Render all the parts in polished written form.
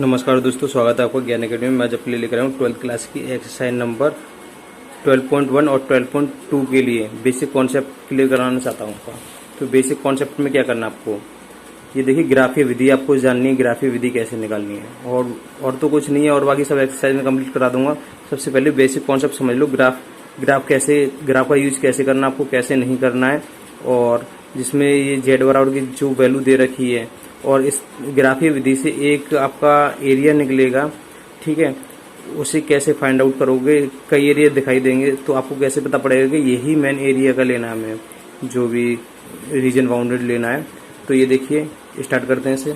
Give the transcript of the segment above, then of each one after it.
नमस्कार दोस्तों, स्वागत है आपका ज्ञान अकेडमी में। मैं आज अपने लिए लेकर आया हूँ 12th क्लास की एक्सरसाइज नंबर 12.1 और 12.2 के लिए बेसिक कॉन्सेप्ट क्लियर कराना चाहता हूँ आपका। तो बेसिक कॉन्सेप्ट में क्या करना है आपको, ये देखिए ग्राफीय विधि आपको जाननी है, ग्राफीय विधि कैसे निकालनी है और तो कुछ नहीं है, और बाकी सब एक्सरसाइज में कंप्लीट करा दूंगा। सबसे पहले बेसिक कॉन्सेप्ट समझ लो। ग्राफ का यूज कैसे करना, आपको कैसे नहीं करना है, और जिसमें ये जेड बराबर की जो वैल्यू दे रखी है, और इस ग्राफीय विधि से एक आपका एरिया निकलेगा, ठीक है, उसे कैसे फाइंड आउट करोगे। कई एरिया दिखाई देंगे तो आपको कैसे पता पड़ेगा कि यही मेन एरिया का लेना है हमें, जो भी रीजन बाउंडेड लेना है। तो ये देखिए, स्टार्ट करते हैं इसे।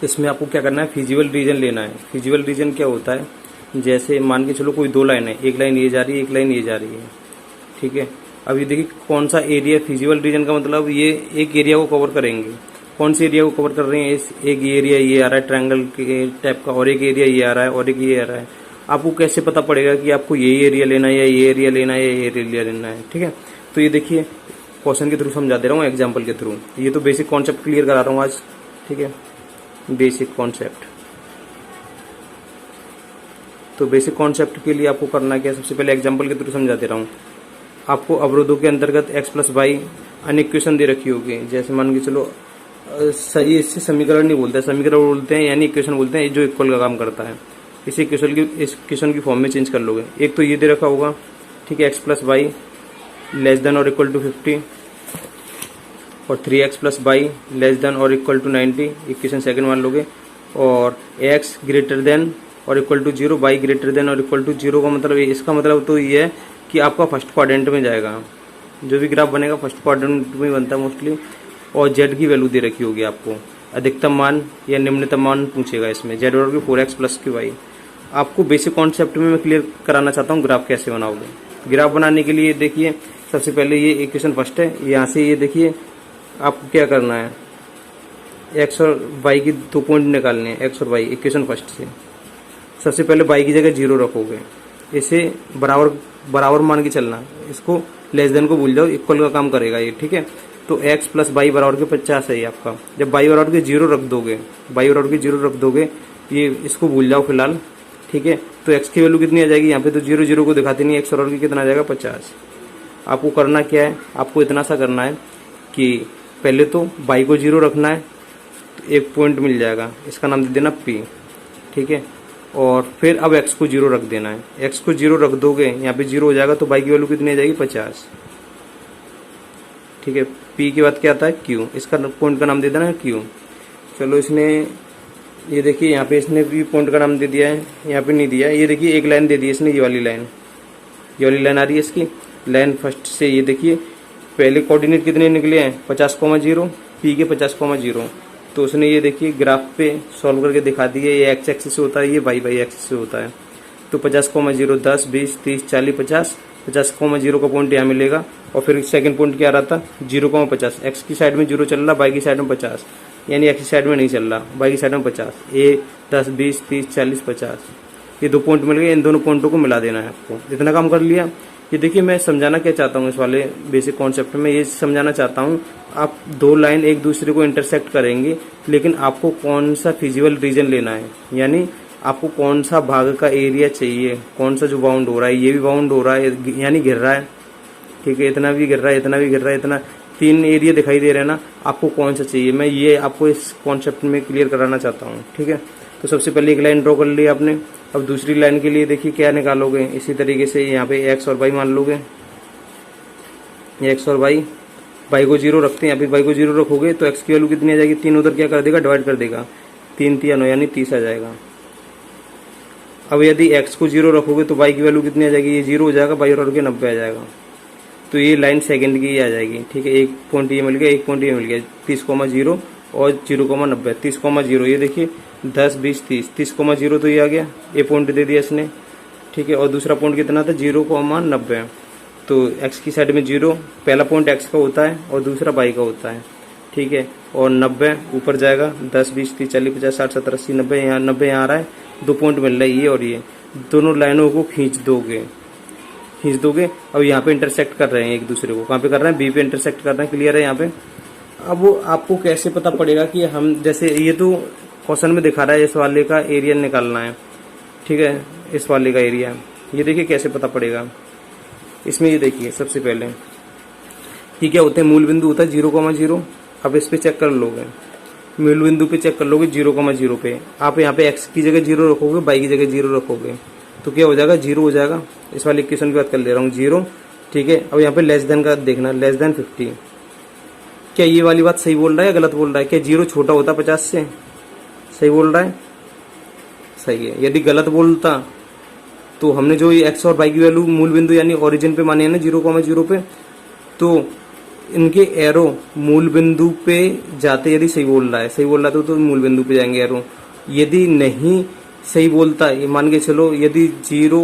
इसमें आपको क्या करना है, फिजिबल रीजन लेना है। फिजिबल रीजन क्या होता है, जैसे मान के चलो कोई दो लाइन है, एक लाइन ये जा रही है, एक लाइन ये जा रही है, ठीक है। अब ये देखिए कौन सा एरिया, फिजिबल रीजन का मतलब ये एक एरिया को कवर करेंगे। कौन सी एरिया को कवर कर रहे हैं, इस एक एरिया ये आ रहा है ट्रायंगल के टाइप का, और एक एरिया ये आ रहा है, और एक ये आ रहा है। आपको कैसे पता पड़ेगा कि आपको ये एरिया लेना है या ये एरिया लेना है या ये एरिया लेना है, ठीक है। तो ये देखिए क्वेश्चन के थ्रू समझा दे रहा हूँ, एग्जाम्पल के थ्रू। ये तो बेसिक कॉन्सेप्ट क्लियर करा रहा हूँ आज, ठीक है, बेसिक कॉन्सेप्ट। तो बेसिक कॉन्सेप्ट के लिए आपको करना क्या, सबसे पहले एग्जाम्पल के थ्रू समझा दे रहा हूँ। आपको अवरोधों के अंतर्गत x प्लस वाई अन्य इक्वेशन दे रखी होगी। जैसे मान के चलो, सही इससे समीकरण नहीं बोलते, समीकरण बोलते हैं यानी इक्वेशन बोलते हैं, जो इक्वल का काम करता है। इस इक्वेशन की फॉर्म में चेंज कर लोगे। एक तो ये दे रखा होगा, ठीक है, x plus y less than और इक्वल टू 50, और 3x plus y less than और इक्वल टू 90, इक्वेशन सेकंड मान लोगे। और x ग्रेटर देन और equal to 0, y greater than और इक्वल टू 0 का मतलब, इसका मतलब तो ये है कि आपका फर्स्ट क्वाड्रेंट में जाएगा। जो भी ग्राफ बनेगा फर्स्ट क्वाड्रेंट में बनता है मोस्टली। और जेड की वैल्यू दे रखी होगी आपको, अधिकतम मान या निम्नतम मान पूछेगा इसमें। जेड और की 4x प्लस की वाई। आपको बेसिक कॉन्सेप्ट में मैं क्लियर कराना चाहता हूँ ग्राफ कैसे बनाओगे। ग्राफ बनाने के लिए देखिए, सबसे पहले ये इक्वेशन फर्स्ट है, यहाँ से ये देखिए आपको क्या करना है, एक्स और वाई की 2 पॉइंट निकालने हैं, एक्स और वाई, इक्वेशन फर्स्ट से। सबसे पहले वाई की जगह 0 रखोगे, इसे बराबर मान के चलना, इसको लेस देन को भूल जाओ, इक्वल का काम करेगा ये, ठीक है। तो x प्लस वाई बराबर के 50 है ये आपका। जब वाई बराबर के 0 रख दोगे, वाई बराबर के 0 रख दोगे, ये इसको भूल जाओ फिलहाल, ठीक है। तो x की वैल्यू कितनी आ जाएगी, यहाँ पे तो 0 0 को दिखाती नहीं, x बराबर की कितना आ जाएगा 50। आपको करना क्या है, आपको इतना सा करना है कि पहले तो y को 0 रखना है, तो एक पॉइंट मिल जाएगा, इसका नाम दे देना p, ठीक है। और फिर अब x को 0 रख देना है। x को 0 रख दोगे, यहाँ पे 0 हो जाएगा, तो y की वैल्यू कितनी आ जाएगी 50, ठीक है। p के बाद क्या आता है q, इसका पॉइंट का नाम दे देना है q। चलो इसने, ये देखिए यहाँ पे इसने भी पॉइंट का नाम दे दिया है, यहाँ पे नहीं दिया है। ये देखिए एक लाइन दे दी है इसने, ये वाली लाइन आ रही है इसकी लाइन फर्स्ट से। ये देखिए पहले कोऑर्डिनेट कितने निकले हैं, 50,0, p के 50,0। तो उसने ये देखिए ग्राफ पे सॉल्व करके दिखा दिया, ये x एक्सिस से होता है, ये वाई एक्सिस से होता है। तो 50,0 10 20 30 40 50, 50,0 का पॉइंट यहाँ मिलेगा। और फिर सेकंड पॉइंट क्या आ रहा था, 0,50। x की साइड में 0 चल रहा, y की साइड में 50, यानी x की साइड में नहीं चल रहा, y की साइड में 50। ये 10 20 30 40 50, ये 2 पॉइंट मिल गए। इन दोनों पॉइंटों को मिला देना है आपको। इतना काम कर लिया। ये देखिए मैं समझाना क्या चाहता हूँ इस वाले बेसिक कॉन्सेप्ट में, ये समझाना चाहता हूँ, आप 2 लाइन एक दूसरे को इंटरसेक्ट करेंगे, लेकिन आपको कौन सा फिजिबल रीजन लेना है, यानी आपको कौन सा भाग का एरिया चाहिए, कौन सा जो बाउंड हो रहा है, ये भी बाउंड हो रहा है यानी घिर रहा है, ठीक है, इतना भी गिर रहा है, इतना भी गिर रहा है, इतना 3 एरिया दिखाई दे रहे हैं ना, आपको कौन सा चाहिए, मैं ये आपको इस कॉन्सेप्ट में क्लियर कराना चाहता हूँ, ठीक है। तो सबसे पहले एक लाइन ड्रॉ कर ली आपने। अब दूसरी लाइन के लिए देखिए क्या निकालोगे, इसी तरीके से यहाँ पे x और y मान लोगे, x और y को 0 रखते हैं, यहाँ पे y को 0 रखोगे तो x की वैल्यू कितनी आ जाएगी, 3 उधर क्या कर देगा, डिवाइड कर देगा, 3 3 9 यानी 30 आ जाएगा। अब यदि x को 0 रखोगे तो y की वैल्यू कितनी आ जाएगी, ये 0 हो जाएगा, y और के 90 आ जाएगा। तो ये लाइन सेकंड की आ जाएगी, ठीक है। एक पॉइंट ये मिल गया, एक पॉइंट ये मिल गया, 30,0 और 0,90, 30,0। ये देखिए 10 20 30, 30,0 तो ये आ गया, ये पॉइंट दे दिया इसने, ठीक है। और दूसरा पॉइंट कितना था, 0,90। तो x की साइड में 0, पहला पॉइंट x का होता है और दूसरा y का होता है, ठीक है। और 90 ऊपर जाएगा, 10 20 30 40 50 60 70 80 90, यहाँ 90 यहाँ आ रहा है, 2 पॉइंट मिल रहा है, ये और ये दोनों लाइनों को खींच दोगे। अब यहाँ पे इंटरसेक्ट कर रहे हैं एक दूसरे को, कहाँ पे कर रहे हैं, बी पे इंटरसेक्ट कर रहे हैं, क्लियर है यहाँ पे। अब आपको कैसे पता पड़ेगा कि हम, जैसे ये तो क्वेश्चन में दिखा रहा है इस वाले का एरिया निकालना है, ठीक है, इस वाले का एरिया। ये देखिए कैसे पता पड़ेगा। इसमें ये देखिए सबसे पहले ये क्या होते हैं, मूल बिंदु होता है 0,0। अब इस पे चेक कर लोगे, मूल बिंदु पे चेक कर लोगे 0,0 पे। आप यहाँ पे x की जगह 0 रखोगे, y की जगह 0 रखोगे तो क्या हो जाएगा, 0 हो जाएगा। इस वाले इक्वेशन की बात कर ले रहा हूँ, 0, ठीक है। अब यहाँ पे लेस देन का देखना, लेस देन 50। क्या ये वाली बात सही बोल रहा है या गलत बोल रहा है? क्या 0 छोटा होता 50 से? सही बोल रहा है, सही है। यदि गलत बोलता तो हमने जो ये x और y की वैल्यू मूल बिंदु यानी ओरिजिन पे माने है ना 0,0 पे, तो इनके एरो मूल बिंदु पे जाते, यदि सही बोल रहा है, सही बोल रहा तो मूल बिंदु पे जाएंगे एरो। यदि नहीं सही बोलता, ये मान के चलो यदि 0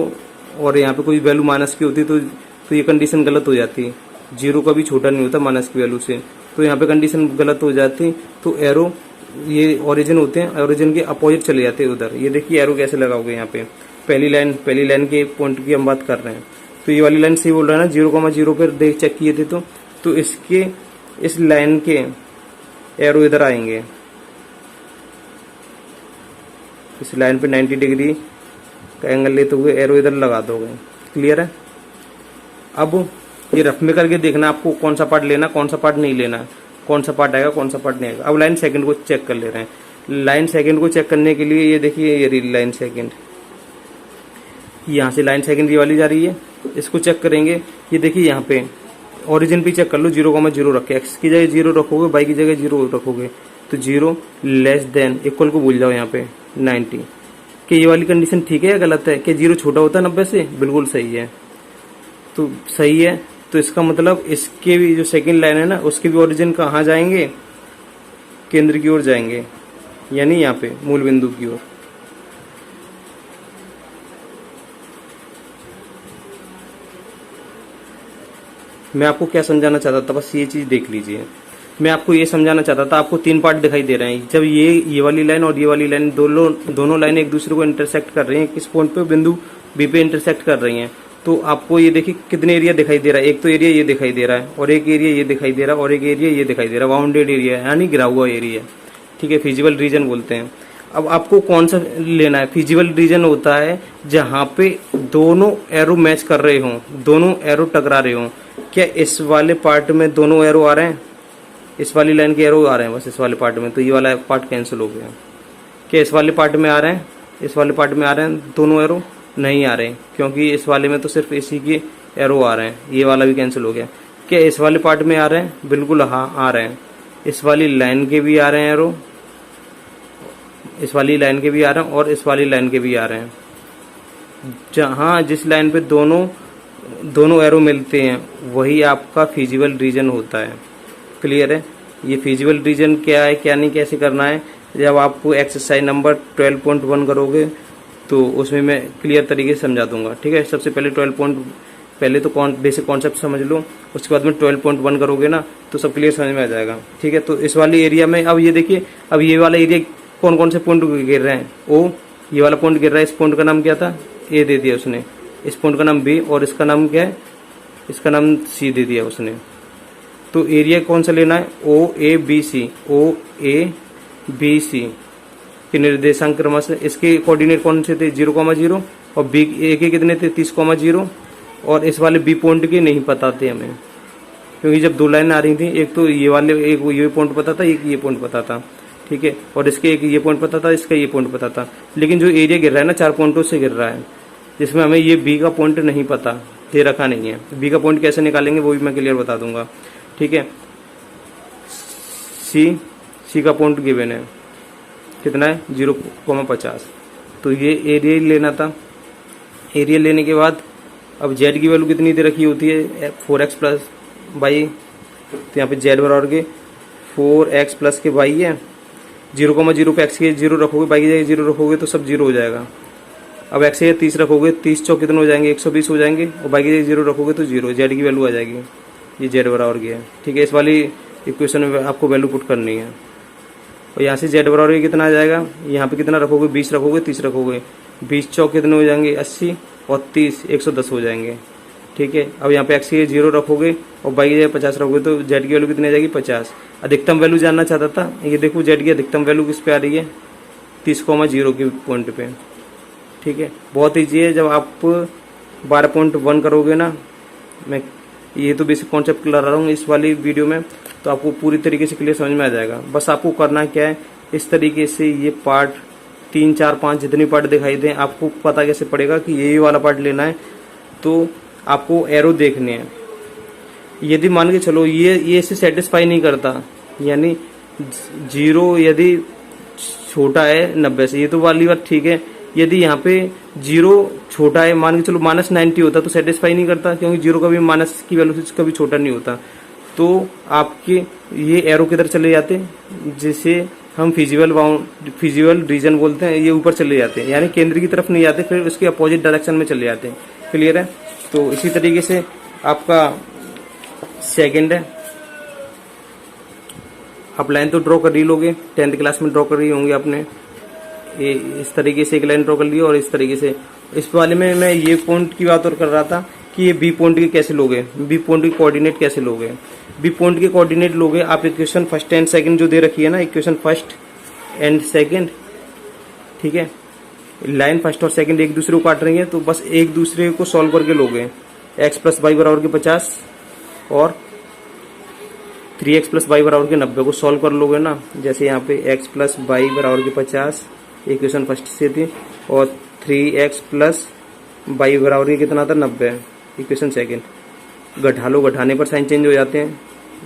और यहाँ पे कोई वैल्यू माइनस की होती तो ये कंडीशन गलत हो जाती। 0 का भी छोटा नहीं होता माइनस की वैल्यू से, तो यहाँ पे कंडीशन गलत हो जाती। तो एरो ये ओरिजिन होते हैं, ओरिजिन के अपोजिट चले जाते हैं उधर। ये देखिए एरो कैसे लगाओगे यहाँ पे, पहली लाइन के पॉइंट की हम बात कर रहे हैं। तो ये वाली लाइन सही बोल रहा है ना, 0,0 पर देख चेक किए थे तो इसके इस लाइन के एरो इधर आएंगे, इस लाइन पे 90 डिग्री का एंगल लेते हुए एरो इधर लगा दोगे। क्लियर है? अब ये रफ में करके देखना आपको कौन सा पार्ट लेना, कौन सा पार्ट नहीं लेना, कौन सा पार्ट आएगा, कौन सा पार्ट नहीं आएगा। अब लाइन सेकंड को चेक कर ले रहे हैं। लाइन सेकंड को चेक करने के लिए ये देखिए, ये लाइन सेकंड, यहाँ से लाइन सेकंड ये वाली जा रही है, इसको चेक करेंगे। ये देखिए यहाँ पे ओरिजिन पे चेक कर लो, 0,0 रखे, एक्स की जगह 0 रखोगे, वाई की जगह 0 रखोगे तो 0 लेस देन इक्वल को भूल जाओ यहाँ पे 90। कि ये वाली कंडीशन ठीक है या गलत है? कि 0 छोटा होता है 90 से? बिल्कुल सही है। तो सही है, तो इसका मतलब इसके भी जो सेकंड लाइन है ना, उसके भी ओरिजिन कहाँ जाएंगे, केंद्र की ओर जाएंगे, यानी यहाँ पे मूल बिंदु की ओर। मैं आपको क्या समझाना चाहता था, बस ये चीज देख लीजिए। मैं आपको ये समझाना चाहता था, आपको 3 पार्ट दिखाई दे रहे हैं। जब ये वाली लाइन और ये वाली लाइन दोनों लाइन एक दूसरे को इंटरसेक्ट कर रही हैं, किस पॉइंट पे, बिंदु बी पे इंटरसेक्ट कर रही हैं, तो आपको ये देखिए कितने एरिया दिखाई दे रहा है। एक तो एरिया ये दिखाई दे रहा है, और एक एरिया ये दिखाई दे रहा है, और एक एरिया ये दिखाई दे रहा है। बाउंडेड एरिया यानी गिरा हुआ एरिया, ठीक है, फिजिबल रीजन बोलते हैं। अब आपको कौन सा लेना है? फिजिबल रीजन होता है जहां पे दोनों एरो मैच कर रहे हों, दोनों एरो टकरा रहे हों। क्या इस वाले पार्ट में दोनों एरो आ रहे हैं? इस वाली लाइन के एरो आ रहे हैं बस इस वाले पार्ट में, तो ये वाला पार्ट कैंसिल हो गया। क्या इस वाले पार्ट में आ रहे हैं? इस वाले पार्ट में आ रहे हैं दोनों एरो? नहीं आ रहे, क्योंकि इस वाले में तो सिर्फ इसी के एरो आ रहे हैं, ये वाला भी कैंसिल हो गया। क्या इस वाले पार्ट में आ रहे हैं? बिल्कुल हाँ आ रहे हैं। इस वाली लाइन के भी आ रहे हैं एरो, इस वाली लाइन के भी आ रहे हैं, और इस वाली लाइन के भी आ रहे हैं। जहां जिस लाइन पे दोनों एरो मिलते हैं वही आपका फिजिबल रीजन होता है। क्लियर है? ये फिजिबल रीजन क्या है, क्या नहीं, कैसे करना है, जब आपको एक्सरसाइज नंबर 12.1 करोगे तो उसमें मैं क्लियर तरीके से समझा दूंगा। ठीक है, सबसे पहले पहले तो बेसिक कॉन्सेप्ट समझ लो, उसके बाद में 12.1 करोगे ना तो सब क्लियर समझ में आ जाएगा। ठीक है, तो इस वाली एरिया में अब ये देखिए, अब ये वाला एरिया कौन कौन से पॉइंट गिर रहे हैं? ओ, ये वाला पॉइंट गिर रहा है, इस पॉइंट का नाम क्या था? ए दे दिया उसने। इस पॉइंट का नाम बी, और इसका नाम क्या है? इसका नाम सी दे दिया उसने। तो एरिया कौन सा लेना है? ओ A B C, O A B C के निर्देशांक क्रमशः। इसके कोऑर्डिनेट कौन से थे? 0,0, और बी ए के कितने थे? 30,0, और इस वाले बी पॉइंट के नहीं पता थे हमें, क्योंकि जब 2 लाइन आ रही थी, एक तो ये वाले, एक ये पॉइंट पता था, एक ये पॉइंट पता था। ठीक है, और इसके एक ये पॉइंट पता था, इसका ये पॉइंट पता था। लेकिन जो एरिया गिर रहा है ना, 4 पॉइंटों से गिर रहा है, जिसमें हमें ये बी का पॉइंट नहीं पता, दे रखा नहीं है। बी का पॉइंट कैसे निकालेंगे वो भी मैं क्लियर बता दूंगा। ठीक है, सी का पॉइंट गिवन है, कितना है? 0,50। तो ये एरिया लेना था। एरिया लेने के बाद अब जेड की वैल्यू कितनी दे रखी होती है? 4x plus Y. तो यहाँ पे जेड बराबर के 4x प्लस के वाई है। 0,0 पे x के 0 रखोगे, वाई की जगह 0 रखोगे तो सब 0 हो जाएगा। अब x के 30 रखोगे, 30 चौक कितने हो जाएंगे? 120 हो जाएंगे, और वाई की जगह 0 रखोगे तो 0, जेड की वैल्यू आ जाएगी। ये जेड बराबर की है। ठीक है, इस वाली इक्वेशन में आपको वैल्यू पुट करनी है। और यहाँ से जेड बराबर कितना आ जाएगा? यहाँ पे कितना रखोगे? 20 रखोगे, 30 रखोगे, 20 चौक कितने हो जाएंगे? 80, और 30 110 हो जाएंगे। ठीक है, अब यहाँ पे x के 0 रखोगे और y की जगह 50 रखोगे तो z की वैल्यू कितनी आ जाएगी? 50। अधिकतम वैल्यू जानना चाहता था, ये देखो z की अधिकतम वैल्यू किस पे आ रही है? 30,0 के पॉइंट पे। ठीक है, बहुत ईजी है। जब आप 12.1 करोगे ना, मैं ये तो बेसिक कॉन्सेप्ट क्लियर रहा हूँ इस वाली वीडियो में, तो आपको पूरी तरीके से क्लियर समझ में आ जाएगा। बस आपको करना क्या है, इस तरीके से ये पार्ट 3, 4, 5 जितने पार्ट दिखाई दें, आपको पता कैसे पड़ेगा कि यही वाला पार्ट लेना है। तो आपको एरो देखने हैं। यदि मान के चलो ये इसे सेटिस्फाई नहीं करता, यानी 0 यदि छोटा है 90 से, ये तो वाली बात ठीक है। यदि यहाँ पे 0 छोटा है, मान के चलो -90 होता तो सेटिस्फाई नहीं करता, क्योंकि 0 कभी माइनस की वैल्यू से कभी छोटा नहीं होता। तो आपके ये एरो किधर चले जाते, जिसे हम फिजिबल रीजन बोलते हैं, ये ऊपर चले जाते हैं, यानी केंद्र की तरफ नहीं जाते, फिर उसके अपोजिट डायरेक्शन में चले जाते हैं। क्लियर है? तो इसी तरीके से आपका सेकंड है। आप लाइन तो ड्रॉ कर ही लोगे, 10th क्लास में ड्रॉ कर रही होंगे आपने। ये इस तरीके से एक लाइन ड्रॉ कर ली, और इस तरीके से इस वाले में मैं ये पॉइंट की बात और कर रहा था कि ये बी पॉइंट के कैसे लोगे, बी पॉइंट के कोऑर्डिनेट कैसे लोगे। बी पॉइंट के कोऑर्डिनेट लोगे आप इक्वेशन फर्स्ट एंड सेकंड जो दे रखी है ना, इक्वेशन फर्स्ट एंड सेकंड, ठीक है, लाइन फर्स्ट और सेकंड एक दूसरे को काट रही है, तो बस एक दूसरे को सॉल्व करके लोगे। x + y = 50 और 3x + y = 90 को सॉल्व कर लोगे ना। जैसे यहाँ पे x + y = 50 इक्वेशन फर्स्ट से थी, और 3x + y = कितना था, 90 इक्वेशन सेकंड। घटा लो, घटाने पर साइन चेंज हो जाते हैं,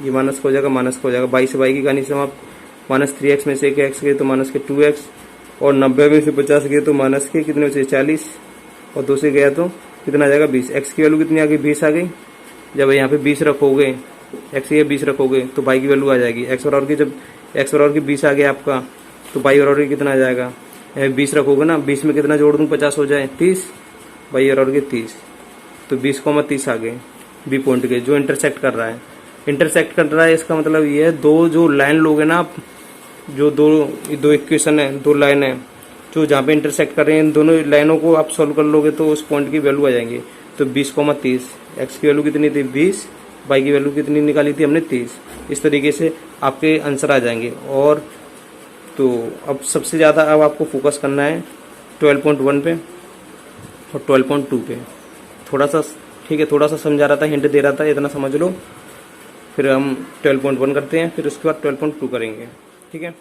ये माइनस का हो जाएगा, माइनस का हो जाएगा। 22 से y की कहानी समाप्त। -3x में से एक x गए तो -2x, और 90 में से 50 गए तो माइनस के कितने से 40, और 2 से गया तो कितना आ जाएगा 20। x की वैल्यू कितनी आ गई, 20 आ गई। जब यहाँ पे 20 रखोगे, x ये 20 रखोगे तो y की वैल्यू आ जाएगी x बराबर की। जब x बराबर की 20 आ गया आपका, तो y बराबर की कितना आ जाएगा, 20 रखोगे ना, 20 में कितना जोड़ दूँ 50 हो जाए 30, y बराबर की 30। तो 20,30 आ गए बी पॉइंट के, जो इंटरसेक्ट कर रहा है। इंटरसेक्ट कर रहा है इसका मतलब ये है, दो जो लाइन लोगे ना आप, जो दो इक्वेशन है, 2 लाइन है जो जहाँ पे इंटरसेक्ट कर रहे हैं, इन दोनों लाइनों को आप सॉल्व कर लोगे तो उस पॉइंट की वैल्यू आ जाएंगी। तो 20,30, x की वैल्यू कितनी थी 20, y की वैल्यू कितनी निकाली थी हमने 30। इस तरीके से आपके आंसर आ जाएंगे। और तो अब सबसे ज़्यादा अब आपको फोकस करना है 12.1 पे और 12.2 पे। थोड़ा सा ठीक है, थोड़ा सा समझा रहा था, हिंट दे रहा था, इतना समझ लो। फिर हम 12.1 करते हैं, फिर उसके बाद 12.2 करेंगे। ठीक है।